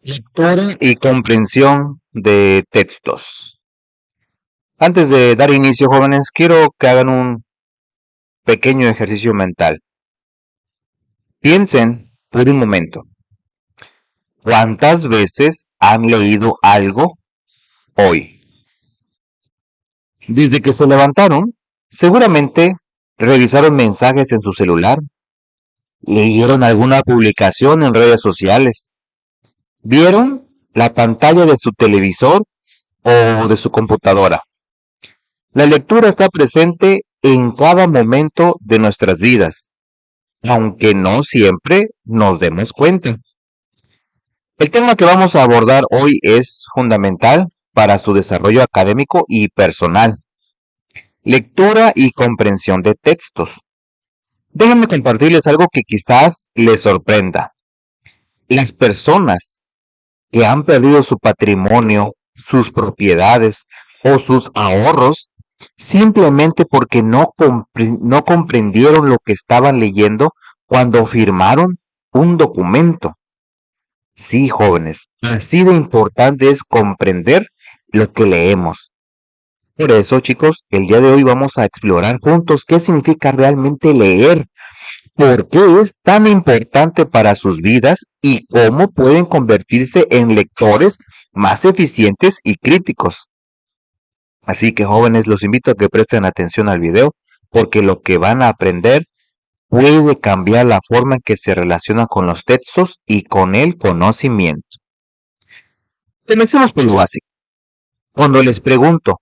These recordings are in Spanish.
Lectura y comprensión de textos. Antes de dar inicio, jóvenes, quiero que hagan un pequeño ejercicio mental. Piensen por un momento, ¿cuántas veces han leído algo hoy? Desde que se levantaron, seguramente revisaron mensajes en su celular, leyeron alguna publicación en redes sociales, vieron la pantalla de su televisor o de su computadora. La lectura está presente en cada momento de nuestras vidas, aunque no siempre nos demos cuenta. El tema que vamos a abordar hoy es fundamental para su desarrollo académico y personal. Lectura y comprensión de textos. Déjenme compartirles algo que quizás les sorprenda. Las personas que han perdido su patrimonio, sus propiedades o sus ahorros simplemente porque no comprendieron lo que estaban leyendo cuando firmaron un documento. Sí, jóvenes, así de importante es comprender lo que leemos. Por eso, chicos, el día de hoy vamos a explorar juntos qué significa realmente leer, por qué es tan importante para sus vidas y cómo pueden convertirse en lectores más eficientes y críticos. Así que, jóvenes, los invito a que presten atención al video porque lo que van a aprender puede cambiar la forma en que se relacionan con los textos y con el conocimiento. Comencemos por lo básico. Cuando les pregunto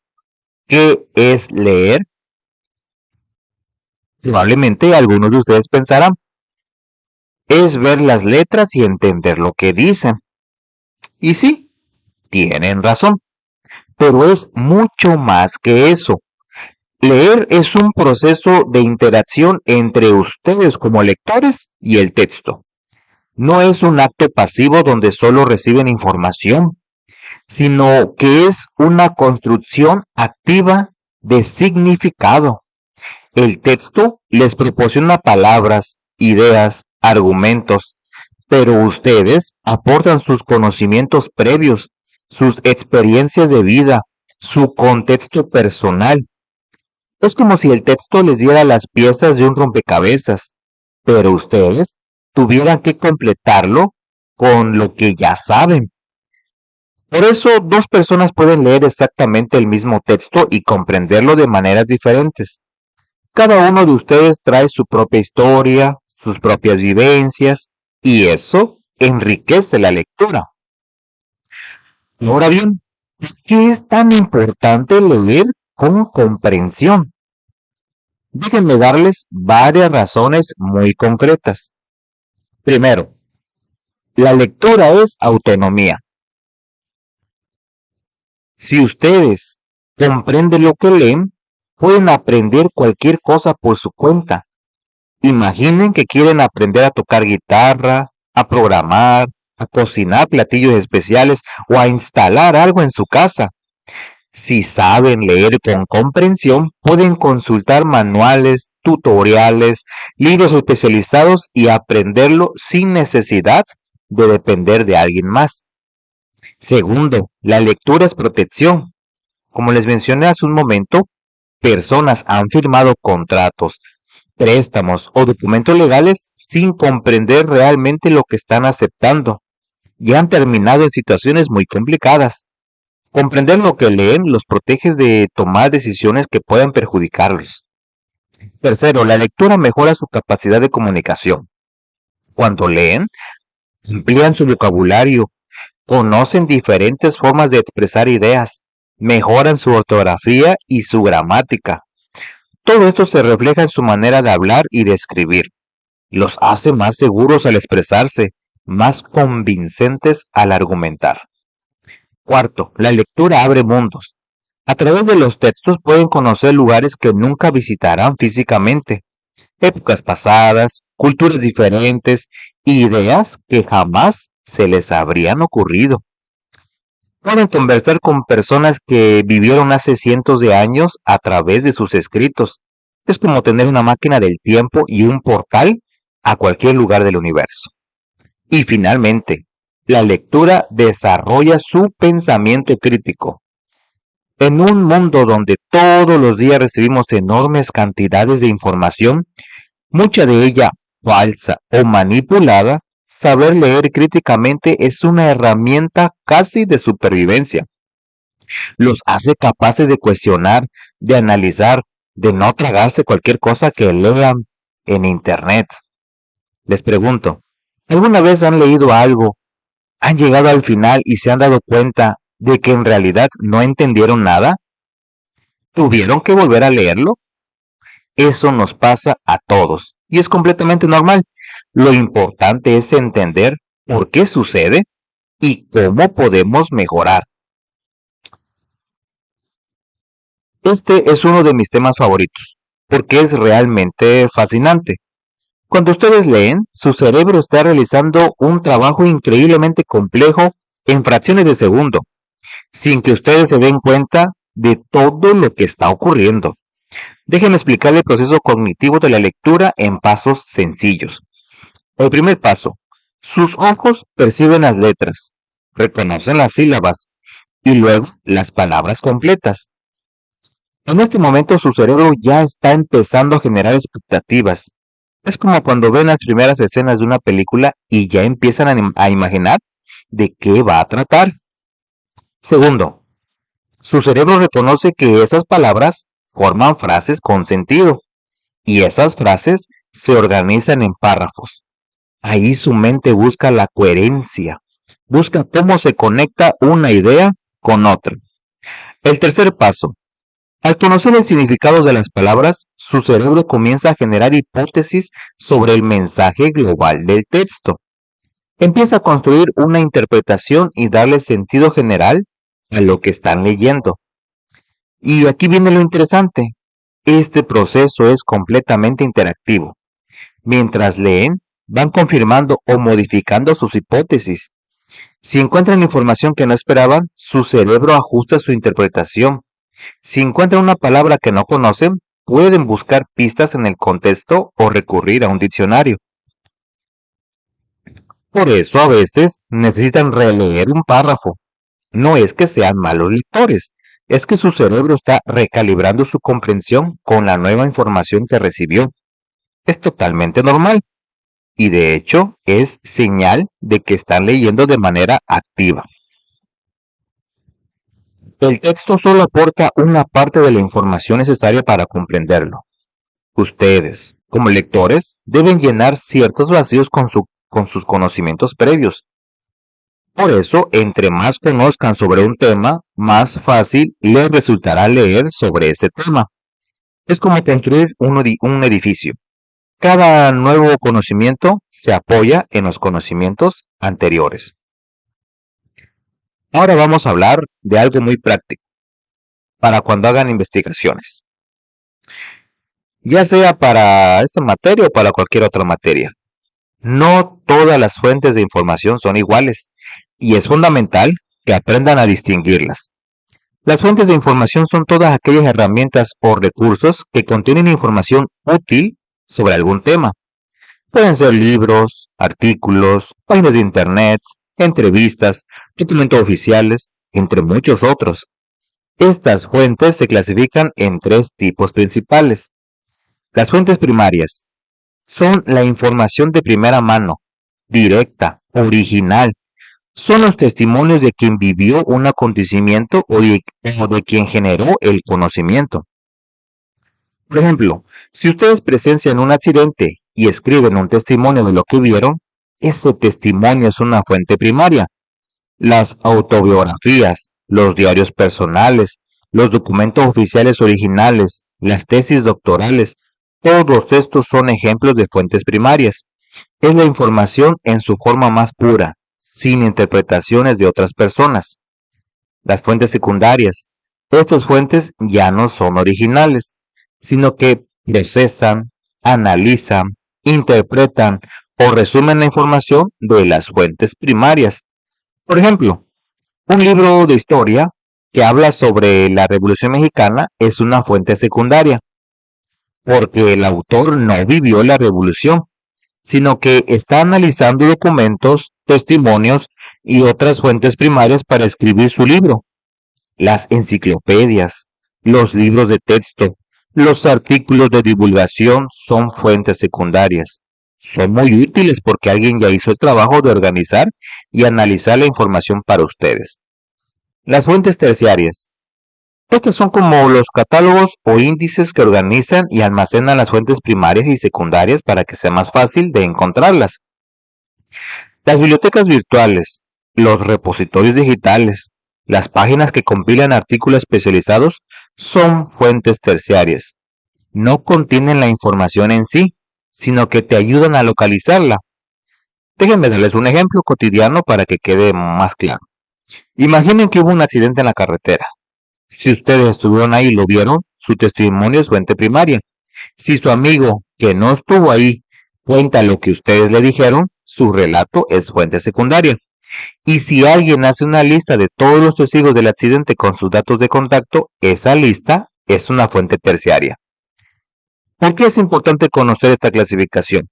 qué es leer, probablemente algunos de ustedes pensarán, es ver las letras y entender lo que dicen. Y sí, tienen razón, pero es mucho más que eso. Leer es un proceso de interacción entre ustedes como lectores y el texto. No es un acto pasivo donde solo reciben información, sino que es una construcción activa de significado. El texto les proporciona palabras, ideas, argumentos, pero ustedes aportan sus conocimientos previos, sus experiencias de vida, su contexto personal. Es como si el texto les diera las piezas de un rompecabezas, pero ustedes tuvieran que completarlo con lo que ya saben. Por eso, dos personas pueden leer exactamente el mismo texto y comprenderlo de maneras diferentes. Cada uno de ustedes trae su propia historia, sus propias vivencias, y eso enriquece la lectura. Ahora bien, ¿por qué es tan importante leer con comprensión? Déjenme darles varias razones muy concretas. Primero, la lectura es autonomía. Si ustedes comprenden lo que leen, pueden aprender cualquier cosa por su cuenta. Imaginen que quieren aprender a tocar guitarra, a programar, a cocinar platillos especiales o a instalar algo en su casa. Si saben leer con comprensión, pueden consultar manuales, tutoriales, libros especializados y aprenderlo sin necesidad de depender de alguien más. Segundo, la lectura es protección. Como les mencioné hace un momento, personas han firmado contratos, préstamos o documentos legales sin comprender realmente lo que están aceptando y han terminado en situaciones muy complicadas. Comprender lo que leen los protege de tomar decisiones que puedan perjudicarlos. Tercero, la lectura mejora su capacidad de comunicación. Cuando leen, amplían su vocabulario, conocen diferentes formas de expresar ideas, mejoran su ortografía y su gramática. Todo esto se refleja en su manera de hablar y de escribir. Los hace más seguros al expresarse, más convincentes al argumentar. Cuarto, la lectura abre mundos. A través de los textos pueden conocer lugares que nunca visitarán físicamente, épocas pasadas, culturas diferentes, ideas que jamás se les habrían ocurrido. Pueden conversar con personas que vivieron hace cientos de años a través de sus escritos. Es como tener una máquina del tiempo y un portal a cualquier lugar del universo. Y finalmente, La lectura desarrolla su pensamiento crítico. En un mundo donde todos los días recibimos enormes cantidades de información, mucha de ella falsa o manipulada, saber leer críticamente es una herramienta casi de supervivencia. Los hace capaces de cuestionar, de analizar, de no tragarse cualquier cosa que lean en Internet. Les pregunto, ¿alguna vez han leído algo, han llegado al final y se han dado cuenta de que en realidad no entendieron nada? ¿Tuvieron que volver a leerlo? Eso nos pasa a todos y es completamente normal. Lo importante es entender por qué sucede y cómo podemos mejorar. Este es uno de mis temas favoritos, porque es realmente fascinante. Cuando ustedes leen, su cerebro está realizando un trabajo increíblemente complejo en fracciones de segundo, sin que ustedes se den cuenta de todo lo que está ocurriendo. Déjenme explicarle el proceso cognitivo de la lectura en pasos sencillos. El primer paso. Sus ojos perciben las letras, reconocen las sílabas y luego las palabras completas. En este momento su cerebro ya está empezando a generar expectativas. Es como cuando ven las primeras escenas de una película y ya empiezan a imaginar de qué va a tratar. Segundo, su cerebro reconoce que esas palabras forman frases con sentido y esas frases se organizan en párrafos. Ahí su mente busca la coherencia, busca cómo se conecta una idea con otra. El tercer paso. Al conocer el significado de las palabras, su cerebro comienza a generar hipótesis sobre el mensaje global del texto. Empieza a construir una interpretación y darle sentido general a lo que están leyendo. Y aquí viene lo interesante. Este proceso es completamente interactivo. Mientras leen, van confirmando o modificando sus hipótesis. Si encuentran información que no esperaban, su cerebro ajusta su interpretación. Si encuentran una palabra que no conocen, pueden buscar pistas en el contexto o recurrir a un diccionario. Por eso a veces necesitan releer un párrafo. No es que sean malos lectores, es que su cerebro está recalibrando su comprensión con la nueva información que recibió. Es totalmente normal y de hecho es señal de que están leyendo de manera activa. El texto solo aporta una parte de la información necesaria para comprenderlo. Ustedes, como lectores, deben llenar ciertos vacíos con sus conocimientos previos. Por eso, entre más conozcan sobre un tema, más fácil les resultará leer sobre ese tema. Es como construir un edificio. Cada nuevo conocimiento se apoya en los conocimientos anteriores. Ahora vamos a hablar de algo muy práctico para cuando hagan investigaciones, ya sea para esta materia o para cualquier otra materia. No todas las fuentes de información son iguales y es fundamental que aprendan a distinguirlas. Las fuentes de información son todas aquellas herramientas o recursos que contienen información útil sobre algún tema. Pueden ser libros, artículos, páginas de internet, entrevistas, documentos oficiales, entre muchos otros. Estas fuentes se clasifican en tres tipos principales. Las fuentes primarias son la información de primera mano, directa, original. Son los testimonios de quien vivió un acontecimiento o de quien generó el conocimiento. Por ejemplo, si ustedes presencian un accidente y escriben un testimonio de lo que vieron, ese testimonio es una fuente primaria. Las autobiografías, los diarios personales, los documentos oficiales originales, las tesis doctorales, todos estos son ejemplos de fuentes primarias. Es la información en su forma más pura, sin interpretaciones de otras personas. Las fuentes secundarias. Estas fuentes ya no son originales, sino que procesan, analizan, interpretan o resumen la información de las fuentes primarias. Por ejemplo, un libro de historia que habla sobre la Revolución Mexicana es una fuente secundaria, porque el autor no vivió la revolución, sino que está analizando documentos, testimonios y otras fuentes primarias para escribir su libro. Las enciclopedias, los libros de texto, los artículos de divulgación son fuentes secundarias. Son muy útiles porque alguien ya hizo el trabajo de organizar y analizar la información para ustedes. Las fuentes terciarias. Estos son como los catálogos o índices que organizan y almacenan las fuentes primarias y secundarias para que sea más fácil de encontrarlas. Las bibliotecas virtuales, los repositorios digitales, las páginas que compilan artículos especializados son fuentes terciarias. No contienen la información en sí, sino que te ayudan a localizarla. Déjenme darles un ejemplo cotidiano para que quede más claro. Imaginen que hubo un accidente en la carretera. Si ustedes estuvieron ahí y lo vieron, su testimonio es fuente primaria. Si su amigo, que no estuvo ahí, cuenta lo que ustedes le dijeron, su relato es fuente secundaria. Y si alguien hace una lista de todos los testigos del accidente con sus datos de contacto, esa lista es una fuente terciaria. ¿Por qué es importante conocer esta clasificación?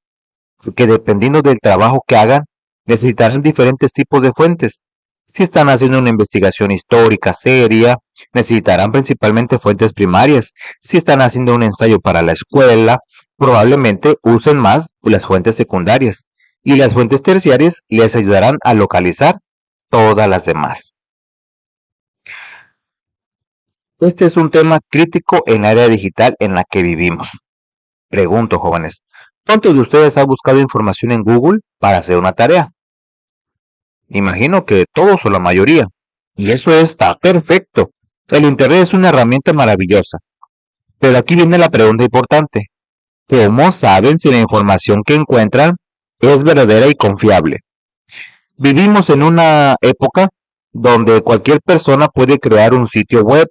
Porque dependiendo del trabajo que hagan, necesitarán diferentes tipos de fuentes. Si están haciendo una investigación histórica seria, necesitarán principalmente fuentes primarias. Si están haciendo un ensayo para la escuela, probablemente usen más las fuentes secundarias. Y las fuentes terciarias les ayudarán a localizar todas las demás. Este es un tema crítico en la era digital en la que vivimos. Pregunto, jóvenes, ¿cuántos de ustedes han buscado información en Google para hacer una tarea? Imagino que todos o la mayoría. Y eso está perfecto. El Internet es una herramienta maravillosa. Pero aquí viene la pregunta importante. ¿Cómo saben si la información que encuentran es verdadera y confiable? Vivimos en una época donde cualquier persona puede crear un sitio web,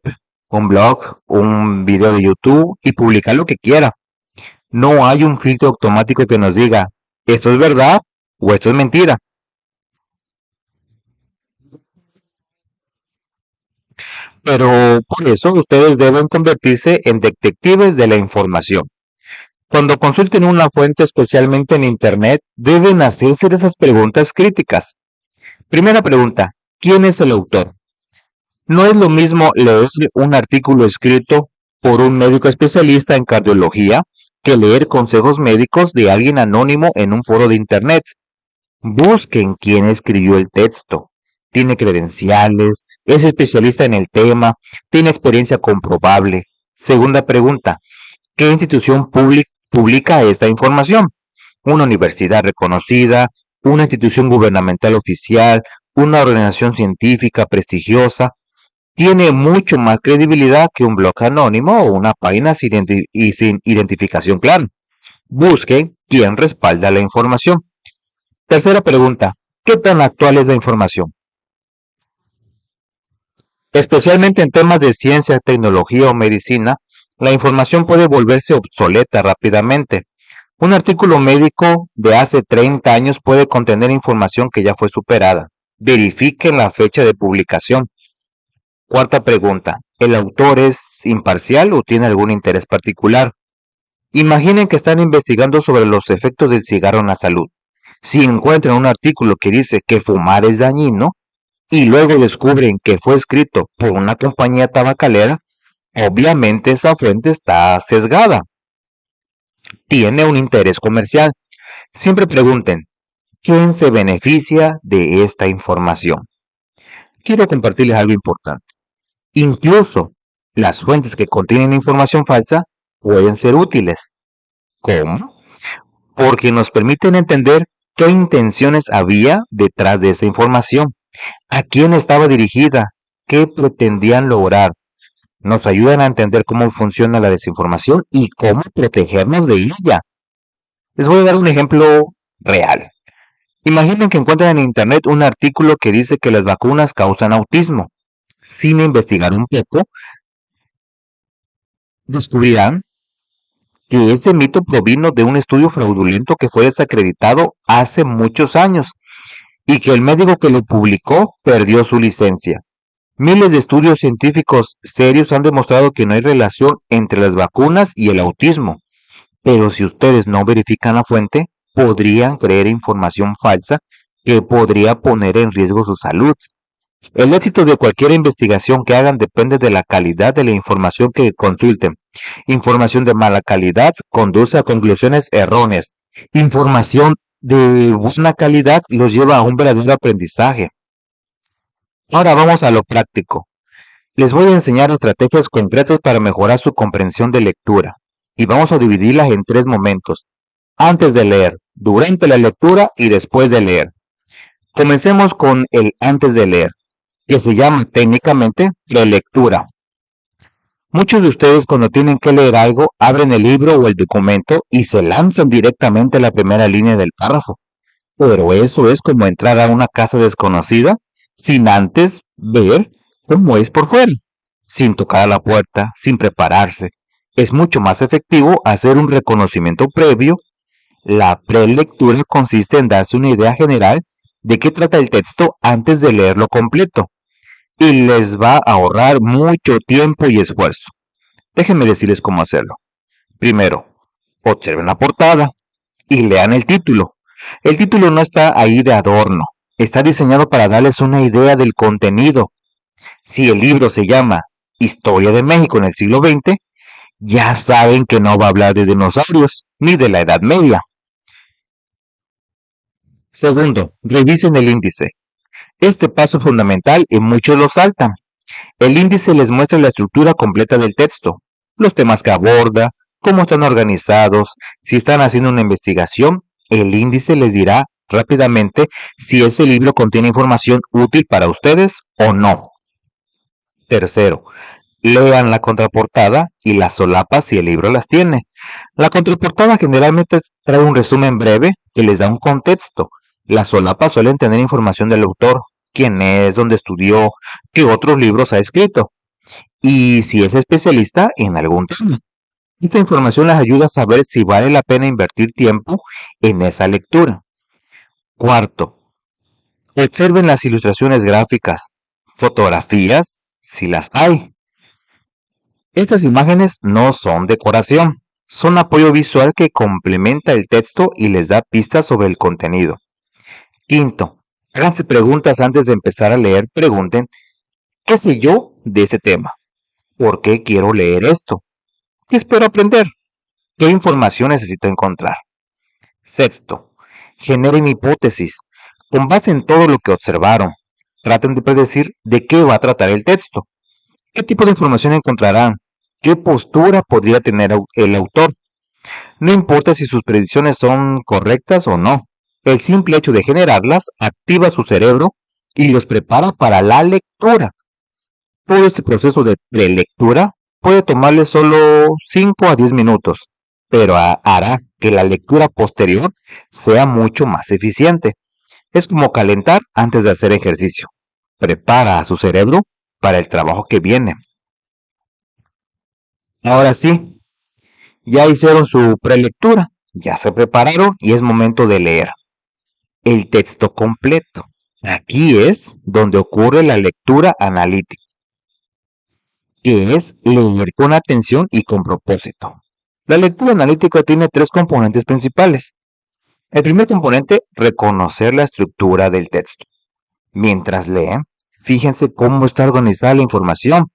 un blog, un video de YouTube y publicar lo que quiera. No hay un filtro automático que nos diga, ¿esto es verdad o esto es mentira? Pero por eso ustedes deben convertirse en detectives de la información. Cuando consulten una fuente, especialmente en Internet, deben hacerse esas preguntas críticas. Primera pregunta, ¿quién es el autor? No es lo mismo leer un artículo escrito por un médico especialista en cardiología que leer consejos médicos de alguien anónimo en un foro de Internet. Busquen quién escribió el texto. Tiene credenciales, es especialista en el tema, tiene experiencia comprobable. Segunda pregunta, ¿qué institución publica esta información? ¿Una universidad reconocida, una institución gubernamental oficial, una organización científica prestigiosa? Tiene mucho más credibilidad que un blog anónimo o una página sin identificación clara. Busquen quién respalda la información. Tercera pregunta, ¿qué tan actual es la información? Especialmente en temas de ciencia, tecnología o medicina, la información puede volverse obsoleta rápidamente. Un artículo médico de hace 30 años puede contener información que ya fue superada. Verifiquen la fecha de publicación. Cuarta pregunta, ¿el autor es imparcial o tiene algún interés particular? Imaginen que están investigando sobre los efectos del cigarro en la salud. Si encuentran un artículo que dice que fumar es dañino y luego descubren que fue escrito por una compañía tabacalera, obviamente esa fuente está sesgada. Tiene un interés comercial. Siempre pregunten, ¿quién se beneficia de esta información? Quiero compartirles algo importante. Incluso las fuentes que contienen información falsa pueden ser útiles. ¿Cómo? Porque nos permiten entender qué intenciones había detrás de esa información, a quién estaba dirigida, qué pretendían lograr. Nos ayudan a entender cómo funciona la desinformación y cómo protegernos de ella. Les voy a dar un ejemplo real. Imaginen que encuentran en internet un artículo que dice que las vacunas causan autismo. Sin investigar un poco, descubrirán que ese mito provino de un estudio fraudulento que fue desacreditado hace muchos años y que el médico que lo publicó perdió su licencia. Miles de estudios científicos serios han demostrado que no hay relación entre las vacunas y el autismo, pero si ustedes no verifican la fuente, podrían creer información falsa que podría poner en riesgo su salud. El éxito de cualquier investigación que hagan depende de la calidad de la información que consulten. Información de mala calidad conduce a conclusiones erróneas. Información de buena calidad los lleva a un verdadero aprendizaje. Ahora vamos a lo práctico. Les voy a enseñar estrategias concretas para mejorar su comprensión de lectura. Y vamos a dividirlas en 3 momentos. Antes de leer, durante la lectura y después de leer. Comencemos con el antes de leer, que se llama técnicamente prelectura. Muchos de ustedes cuando tienen que leer algo, abren el libro o el documento y se lanzan directamente a la primera línea del párrafo. Pero eso es como entrar a una casa desconocida sin antes ver cómo es por fuera, sin tocar a la puerta, sin prepararse. Es mucho más efectivo hacer un reconocimiento previo. La prelectura consiste en darse una idea general de qué trata el texto antes de leerlo completo y les va a ahorrar mucho tiempo y esfuerzo. Déjenme decirles cómo hacerlo. Primero, observen la portada y lean el título. El título no está ahí de adorno, está diseñado para darles una idea del contenido. Si el libro se llama Historia de México en el siglo XX, ya saben que no va a hablar de dinosaurios ni de la Edad Media. Segundo, revisen el índice. Este paso es fundamental y muchos lo saltan. El índice les muestra la estructura completa del texto, los temas que aborda, cómo están organizados, si están haciendo una investigación. El índice les dirá rápidamente si ese libro contiene información útil para ustedes o no. Tercero, lean la contraportada y las solapas si el libro las tiene. La contraportada generalmente trae un resumen breve que les da un contexto. Las solapas suelen tener información del autor, quién es, dónde estudió, qué otros libros ha escrito y si es especialista en algún tema. Esta información les ayuda a saber si vale la pena invertir tiempo en esa lectura. Cuarto, observen las ilustraciones gráficas, fotografías, si las hay. Estas imágenes no son decoración, son apoyo visual que complementa el texto y les da pistas sobre el contenido. Quinto, háganse preguntas antes de empezar a leer. Pregunten, ¿qué sé yo de este tema? ¿Por qué quiero leer esto? ¿Qué espero aprender? ¿Qué información necesito encontrar? Sexto, generen hipótesis. Con base en todo lo que observaron, traten de predecir de qué va a tratar el texto. ¿Qué tipo de información encontrarán? ¿Qué postura podría tener el autor? No importa si sus predicciones son correctas o no. El simple hecho de generarlas activa su cerebro y los prepara para la lectura. Todo este proceso de prelectura puede tomarle solo 5 a 10 minutos, pero hará que la lectura posterior sea mucho más eficiente. Es como calentar antes de hacer ejercicio. Prepara a su cerebro para el trabajo que viene. Ahora sí, ya hicieron su prelectura, ya se prepararon y es momento de leer el texto completo. Aquí es donde ocurre la lectura analítica, que es leer con atención y con propósito. La lectura analítica tiene 3 componentes principales. El primer componente, reconocer la estructura del texto. Mientras leen, fíjense cómo está organizada la información.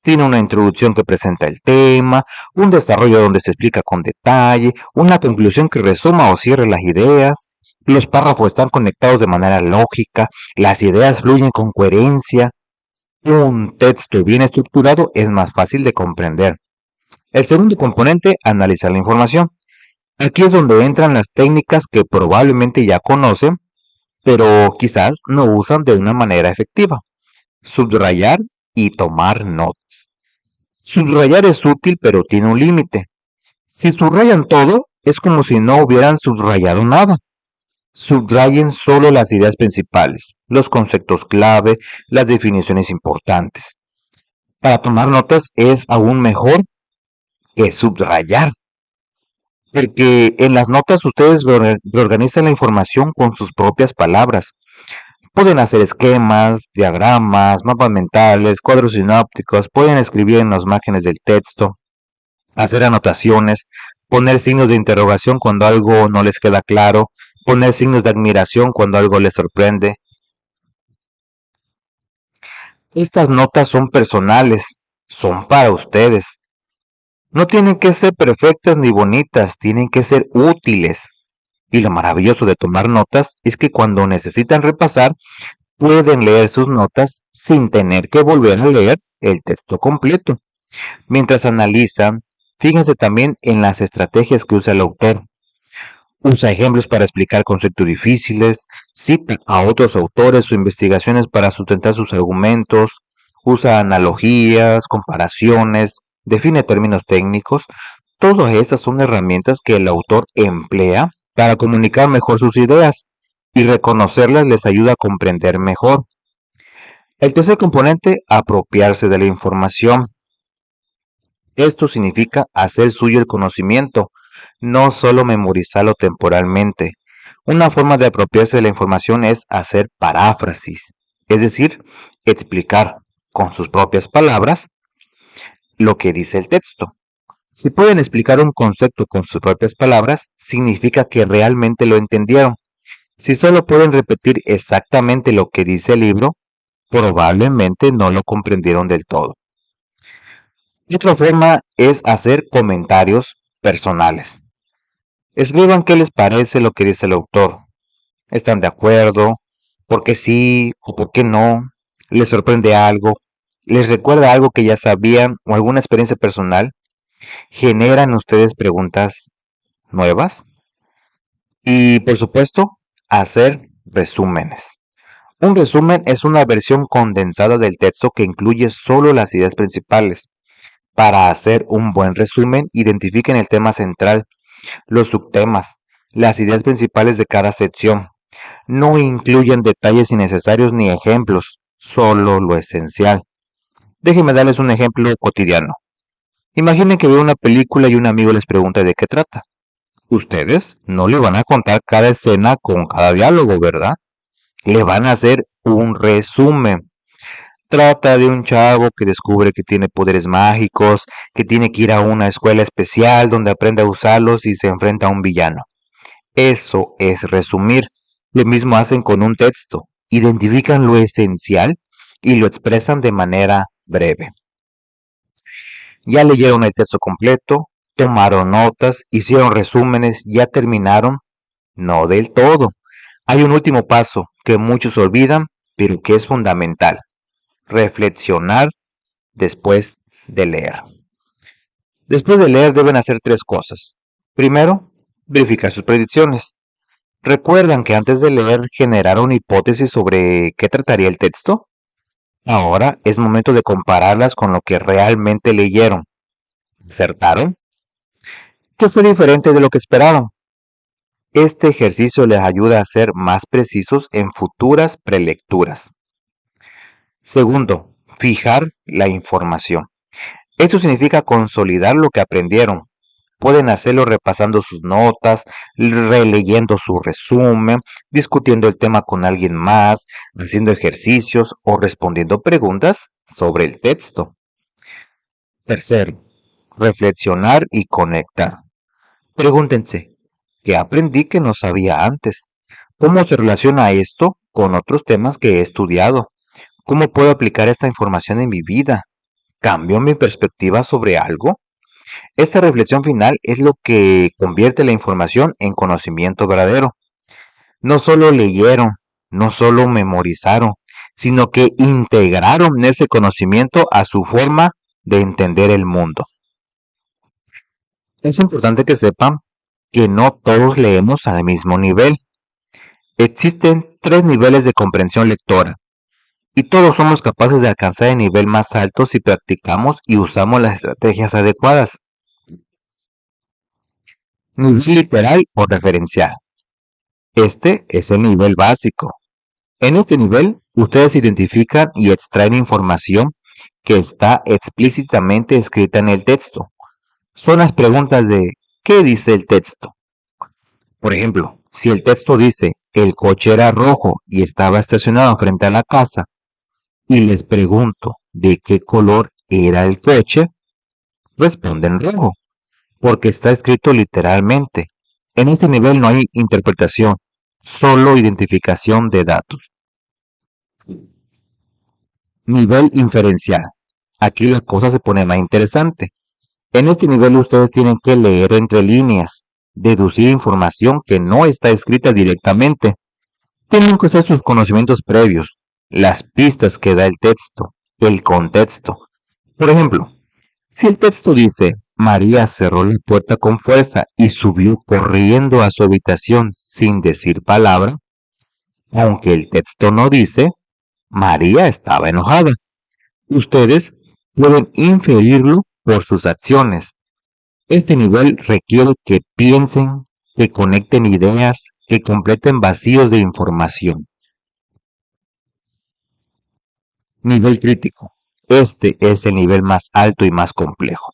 Tiene una introducción que presenta el tema, un desarrollo donde se explica con detalle, una conclusión que resuma o cierre las ideas. Los párrafos están conectados de manera lógica, las ideas fluyen con coherencia. Un texto bien estructurado es más fácil de comprender. El segundo componente, analizar la información. Aquí es donde entran las técnicas que probablemente ya conocen, pero quizás no usan de una manera efectiva. Subrayar y tomar notas. Subrayar es útil, pero tiene un límite. Si subrayan todo, es como si no hubieran subrayado nada. Subrayen solo las ideas principales, los conceptos clave, las definiciones importantes. Para tomar notas es aún mejor que subrayar, porque en las notas ustedes reorganizan la información con sus propias palabras. Pueden hacer esquemas, diagramas, mapas mentales, cuadros sinópticos, pueden escribir en los márgenes del texto, hacer anotaciones, poner signos de interrogación cuando algo no les queda claro, poner signos de admiración cuando algo les sorprende. Estas notas son personales, son para ustedes. No tienen que ser perfectas ni bonitas, tienen que ser útiles. Y lo maravilloso de tomar notas es que cuando necesitan repasar, pueden leer sus notas sin tener que volver a leer el texto completo. Mientras analizan, fíjense también en las estrategias que usa el autor. Usa ejemplos para explicar conceptos difíciles, cita a otros autores o investigaciones para sustentar sus argumentos, usa analogías, comparaciones, define términos técnicos. Todas esas son herramientas que el autor emplea para comunicar mejor sus ideas y reconocerlas les ayuda a comprender mejor. El tercer componente, apropiarse de la información. Esto significa hacer suyo el conocimiento, no solo memorizarlo temporalmente. Una forma de apropiarse de la información es hacer paráfrasis, es decir, explicar con sus propias palabras lo que dice el texto. Si pueden explicar un concepto con sus propias palabras, significa que realmente lo entendieron. Si solo pueden repetir exactamente lo que dice el libro, probablemente no lo comprendieron del todo. Otra forma es hacer comentarios personales. Escriban qué les parece lo que dice el autor. ¿Están de acuerdo? ¿Por qué sí o por qué no? ¿Les sorprende algo? ¿Les recuerda algo que ya sabían o alguna experiencia personal? ¿Generan ustedes preguntas nuevas? Y por supuesto, hacer resúmenes. Un resumen es una versión condensada del texto que incluye solo las ideas principales. Para hacer un buen resumen, identifiquen el tema central, los subtemas, las ideas principales de cada sección. No incluyen detalles innecesarios ni ejemplos, solo lo esencial. Déjenme darles un ejemplo cotidiano. Imaginen que ven una película y un amigo les pregunta de qué trata. Ustedes no le van a contar cada escena con cada diálogo, ¿verdad? Le van a hacer un resumen. Trata de un chavo que descubre que tiene poderes mágicos, que tiene que ir a una escuela especial donde aprende a usarlos y se enfrenta a un villano. Eso es resumir. Lo mismo hacen con un texto. Identifican lo esencial y lo expresan de manera breve. Ya leyeron el texto completo, tomaron notas, hicieron resúmenes, ya terminaron. No del todo. Hay un último paso que muchos olvidan, pero que es fundamental. Reflexionar después de leer. Después de leer deben hacer tres cosas. Primero, verificar sus predicciones. ¿Recuerdan que antes de leer generaron hipótesis sobre qué trataría el texto? Ahora es momento de compararlas con lo que realmente leyeron. ¿Acertaron? ¿Qué fue diferente de lo que esperaban? Este ejercicio les ayuda a ser más precisos en futuras prelecturas. Segundo, fijar la información. Esto significa consolidar lo que aprendieron. Pueden hacerlo repasando sus notas, releyendo su resumen, discutiendo el tema con alguien más, haciendo ejercicios o respondiendo preguntas sobre el texto. Tercero, reflexionar y conectar. Pregúntense, ¿qué aprendí que no sabía antes? ¿Cómo se relaciona esto con otros temas que he estudiado? ¿Cómo puedo aplicar esta información en mi vida? ¿Cambió mi perspectiva sobre algo? Esta reflexión final es lo que convierte la información en conocimiento verdadero. No solo leyeron, no solo memorizaron, sino que integraron ese conocimiento a su forma de entender el mundo. Es importante que sepan que no todos leemos al mismo nivel. Existen 3 niveles de comprensión lectora y todos somos capaces de alcanzar el nivel más alto si practicamos y usamos las estrategias adecuadas. Nivel literal o referencial. Este es el nivel básico. En este nivel, ustedes identifican y extraen información que está explícitamente escrita en el texto. Son las preguntas de ¿qué dice el texto? Por ejemplo, si el texto dice el coche era rojo y estaba estacionado frente a la casa, y les pregunto de qué color era el coche, responden rojo. porque está escrito literalmente. En este nivel no hay interpretación, solo identificación de datos. Nivel inferencial. Aquí la cosa se pone más interesante. En este nivel ustedes tienen que leer entre líneas, deducir información que no está escrita directamente. Tienen que usar sus conocimientos previos, las pistas que da el texto, el contexto. Por ejemplo, si el texto dice, María cerró la puerta con fuerza y subió corriendo a su habitación sin decir palabra, aunque el texto no dice, María estaba enojada. Ustedes pueden inferirlo por sus acciones. Este nivel requiere que piensen, que conecten ideas, que completen vacíos de información. Nivel crítico. Este es el nivel más alto y más complejo.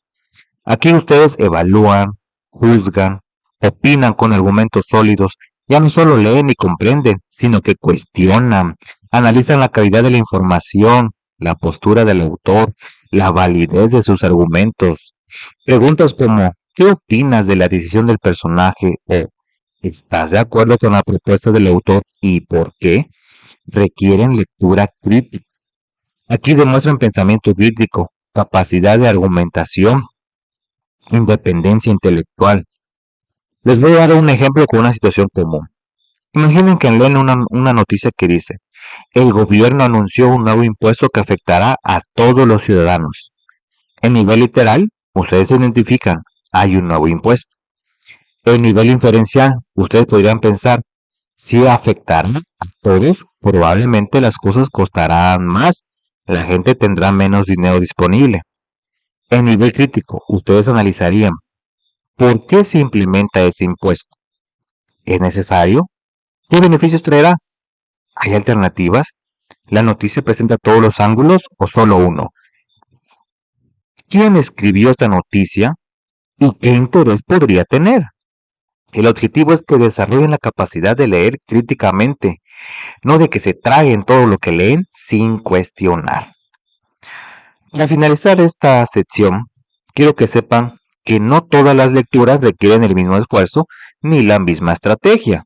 Aquí ustedes evalúan, juzgan, opinan con argumentos sólidos, ya no solo leen y comprenden, sino que cuestionan, analizan la calidad de la información, la postura del autor, la validez de sus argumentos. Preguntas como, ¿qué opinas de la decisión del personaje? O, ¿estás de acuerdo con la propuesta del autor y por qué? Requieren lectura crítica. Aquí demuestran pensamiento crítico, capacidad de argumentación, independencia intelectual. Les voy a dar un ejemplo con una situación común. Imaginen que leen una noticia que dice, el gobierno anunció un nuevo impuesto que afectará a todos los ciudadanos. En nivel literal, ustedes identifican, hay un nuevo impuesto. En nivel inferencial, ustedes podrían pensar, si afectará a todos, probablemente las cosas costarán más, la gente tendrá menos dinero disponible. En nivel crítico, ustedes analizarían, ¿por qué se implementa ese impuesto? ¿Es necesario? ¿Qué beneficios traerá? ¿Hay alternativas? ¿La noticia presenta todos los ángulos o solo uno? ¿Quién escribió esta noticia y qué interés podría tener? El objetivo es que desarrollen la capacidad de leer críticamente, no de que se traguen todo lo que leen sin cuestionar. Para finalizar esta sección, quiero que sepan que no todas las lecturas requieren el mismo esfuerzo ni la misma estrategia.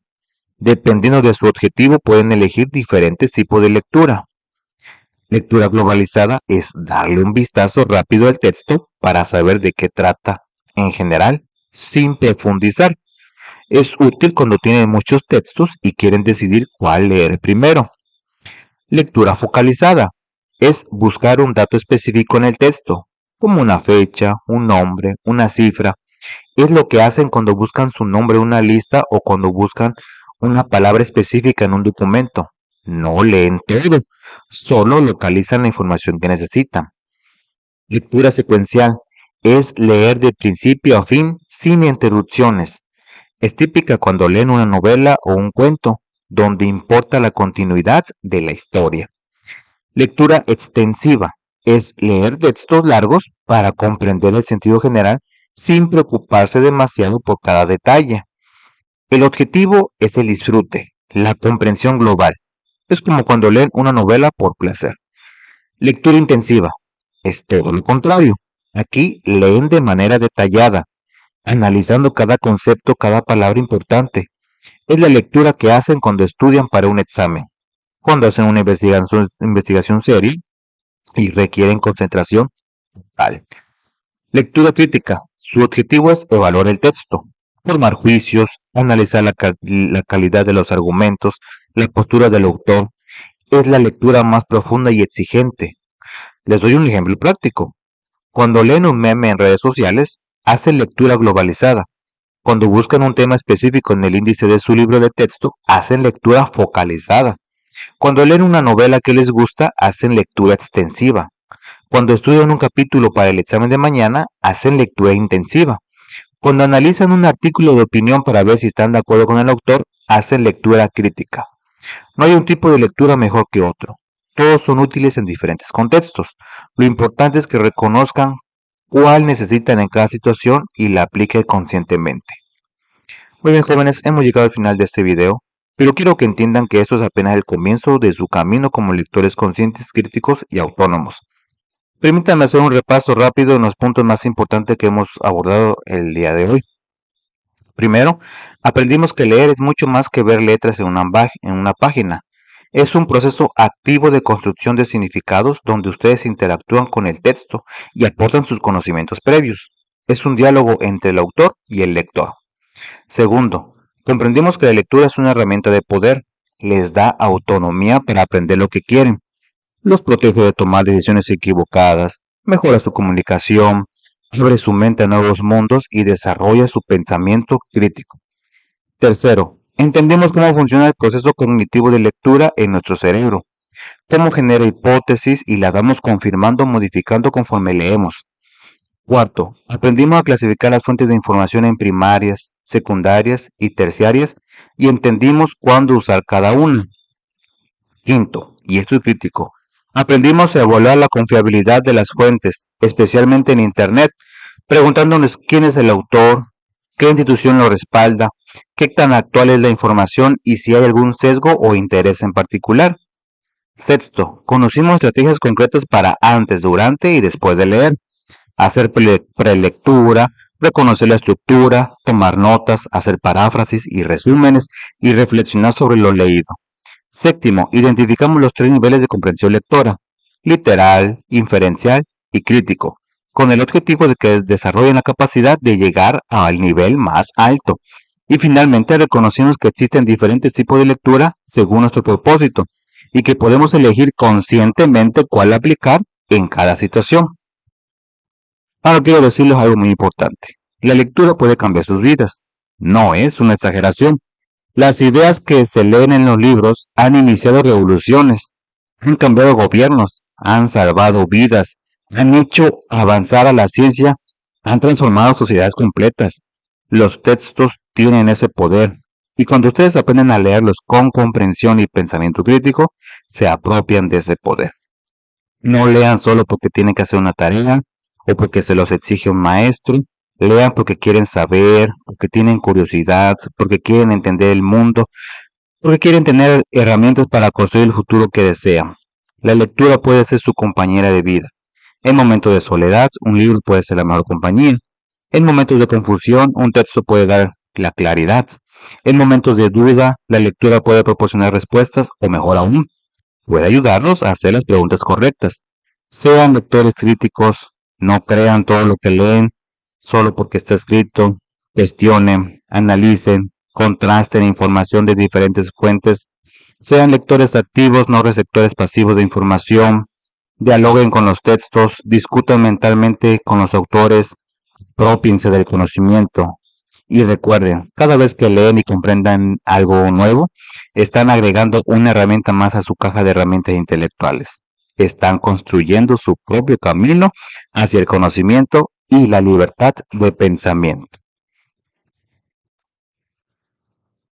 Dependiendo de su objetivo, pueden elegir diferentes tipos de lectura. Lectura globalizada es darle un vistazo rápido al texto para saber de qué trata en general, sin profundizar. Es útil cuando tienen muchos textos y quieren decidir cuál leer primero. Lectura focalizada es buscar un dato específico en el texto, como una fecha, un nombre, una cifra. Es lo que hacen cuando buscan su nombre en una lista o cuando buscan una palabra específica en un documento. No leen todo, solo localizan la información que necesitan. Lectura secuencial es leer de principio a fin sin interrupciones. Es típica cuando leen una novela o un cuento, donde importa la continuidad de la historia. Lectura extensiva es leer textos largos para comprender el sentido general sin preocuparse demasiado por cada detalle. El objetivo es el disfrute, la comprensión global. Es como cuando leen una novela por placer. Lectura intensiva es todo lo contrario. Aquí leen de manera detallada, analizando cada concepto, cada palabra importante. Es la lectura que hacen cuando estudian para un examen, cuando hacen una investigación seria y requieren concentración total. Lectura crítica. Su objetivo es evaluar el texto, formar juicios, analizar la calidad de los argumentos, la postura del autor. Es la lectura más profunda y exigente. Les doy un ejemplo práctico. Cuando leen un meme en redes sociales, hacen lectura globalizada. Cuando buscan un tema específico en el índice de su libro de texto, hacen lectura focalizada. Cuando leen una novela que les gusta, hacen lectura extensiva. Cuando estudian un capítulo para el examen de mañana, hacen lectura intensiva. Cuando analizan un artículo de opinión para ver si están de acuerdo con el autor, hacen lectura crítica. No hay un tipo de lectura mejor que otro. Todos son útiles en diferentes contextos. Lo importante es que reconozcan cuál necesitan en cada situación y la apliquen conscientemente. Muy bien, jóvenes, hemos llegado al final de este video, pero quiero que entiendan que esto es apenas el comienzo de su camino como lectores conscientes, críticos y autónomos. Permítanme hacer un repaso rápido en los puntos más importantes que hemos abordado el día de hoy. Primero, aprendimos que leer es mucho más que ver letras en una página. Es un proceso activo de construcción de significados donde ustedes interactúan con el texto y aportan sus conocimientos previos. Es un diálogo entre el autor y el lector. Segundo, comprendimos que la lectura es una herramienta de poder. Les da autonomía para aprender lo que quieren. Los protege de tomar decisiones equivocadas, mejora su comunicación, abre su mente a nuevos mundos y desarrolla su pensamiento crítico. Tercero, entendemos cómo funciona el proceso cognitivo de lectura en nuestro cerebro, cómo genera hipótesis y las vamos confirmando o modificando conforme leemos. Cuarto, aprendimos a clasificar las fuentes de información en primarias, secundarias y terciarias y entendimos cuándo usar cada una. Quinto, y esto es crítico, aprendimos a evaluar la confiabilidad de las fuentes, especialmente en Internet, preguntándonos quién es el autor, qué institución lo respalda, qué tan actual es la información y si hay algún sesgo o interés en particular. Sexto, conocimos estrategias concretas para antes, durante y después de leer. Hacer prelectura, reconocer la estructura, tomar notas, hacer paráfrasis y resúmenes y reflexionar sobre lo leído. Séptimo, identificamos los 3 niveles de comprensión lectora: literal, inferencial y crítico, con el objetivo de que desarrollen la capacidad de llegar al nivel más alto. Y finalmente reconocimos que existen diferentes tipos de lectura según nuestro propósito y que podemos elegir conscientemente cuál aplicar en cada situación. Ahora quiero decirles algo muy importante. La lectura puede cambiar sus vidas. No es una exageración. Las ideas que se leen en los libros han iniciado revoluciones, han cambiado gobiernos, han salvado vidas, han hecho avanzar a la ciencia, han transformado sociedades completas. Los textos tienen ese poder. Y cuando ustedes aprenden a leerlos con comprensión y pensamiento crítico, se apropian de ese poder. No lean solo porque tienen que hacer una tarea o porque se los exige un maestro. Lean porque quieren saber, porque tienen curiosidad, porque quieren entender el mundo, porque quieren tener herramientas para construir el futuro que desean. La lectura puede ser su compañera de vida. En momentos de soledad, un libro puede ser la mejor compañía. En momentos de confusión, un texto puede dar la claridad. En momentos de duda, la lectura puede proporcionar respuestas o, mejor aún, puede ayudarnos a hacer las preguntas correctas. Sean lectores críticos, no crean todo lo que leen solo porque está escrito. Cuestionen, analicen, contrasten información de diferentes fuentes. Sean lectores activos, no receptores pasivos de información. Dialoguen con los textos, discutan mentalmente con los autores, apropiense del conocimiento. Y recuerden, cada vez que leen y comprendan algo nuevo, están agregando una herramienta más a su caja de herramientas intelectuales. Están construyendo su propio camino hacia el conocimiento y la libertad de pensamiento.